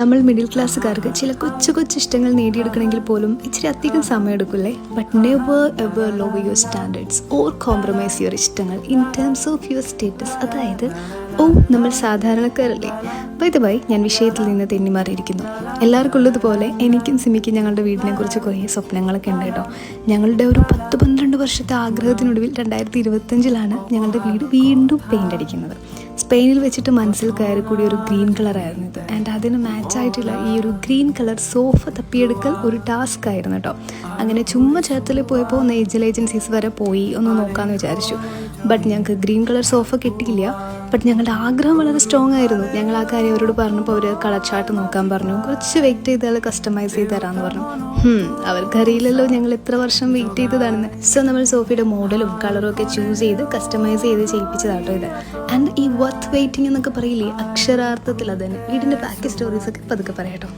നമ്മൾ മിഡിൽ ക്ലാസ്സുകാർക്ക് ചില കൊച്ചു കൊച്ചു ഇഷ്ടങ്ങൾ നേടിയെടുക്കണമെങ്കിൽ പോലും ഇച്ചിരി അധികം സമയം എടുക്കില്ലേ. But never ever lower your standards or compromise your ഇഷ്ടങ്ങൾ in terms of your status. അതായത് നമ്മൾ സാധാരണക്കാരല്ലേ. ബൈ ഞാൻ വിഷയത്തിൽ നിന്ന് തെന്നിമാറിയിരിക്കുന്നു. എല്ലാവർക്കും ഉള്ളതുപോലെ എനിക്കും സിമിക്കും ഞങ്ങളുടെ വീടിനെ കുറിച്ച് കുറേ സ്വപ്നങ്ങളൊക്കെ ഉണ്ട് കേട്ടോ. ഞങ്ങളുടെ ഒരു 10-12 വർഷത്തെ ആഗ്രഹത്തിനൊടുവിൽ 2025 ഞങ്ങളുടെ വീട് വീണ്ടും പെയിൻ്റ് അടിക്കുന്നത്. സ്പെയിനിൽ വെച്ചിട്ട് മനസ്സിൽ കയറി കൂടിയ ഒരു ഗ്രീൻ കളറായിരുന്നു ഇത്. ആൻഡ് അതിന് മാച്ചായിട്ടുള്ള ഈ ഒരു ഗ്രീൻ കളർ സോഫ തപ്പിയെടുക്കൽ ഒരു ടാസ്ക് ആയിരുന്നു കേട്ടോ. അങ്ങനെ ചുമ്മാ ചേർത്തൽ പോയപ്പോൾ നെയ്ജൽ ഏജൻസീസ് വരെ പോയി ഒന്ന് നോക്കാമെന്ന് വിചാരിച്ചു. ബട്ട് ഞങ്ങൾക്ക് ഗ്രീൻ കളർ സോഫ കിട്ടിയില്ല. ബട്ട് ഞങ്ങളുടെ ആഗ്രഹം വളരെ സ്ട്രോങ് ആയിരുന്നു. ഞങ്ങൾ ആ കാര്യം അവരോട് പറഞ്ഞപ്പോൾ അവർ കളർ ചാർട്ട് നോക്കാൻ പറഞ്ഞു. കുറച്ച് വെയിറ്റ് ചെയ്താൽ കസ്റ്റമൈസ് ചെയ്ത് തരാമെന്ന് പറഞ്ഞു. അവർക്കറിയില്ലല്ലോ ഞങ്ങൾ എത്ര വർഷം വെയിറ്റ് ചെയ്തതാണെന്ന്. സോ നമ്മൾ സോഫയുടെ മോഡലും കളറും ഒക്കെ ചൂസ് ചെയ്ത് കസ്റ്റമൈസ് ചെയ്ത് ചെയ്യിപ്പിച്ചതാട്ടോ ഇത്. ആൻഡ് ഈ വർത്ത് വെയിറ്റിംഗ് എന്നൊക്കെ പറയില്ലേ, അക്ഷരാർത്ഥത്തിൽ അത് തന്നെ. വീടിൻ്റെ ബാക്കി സ്റ്റോറീസൊക്കെ പതുക്കെ പറയാട്ടോ.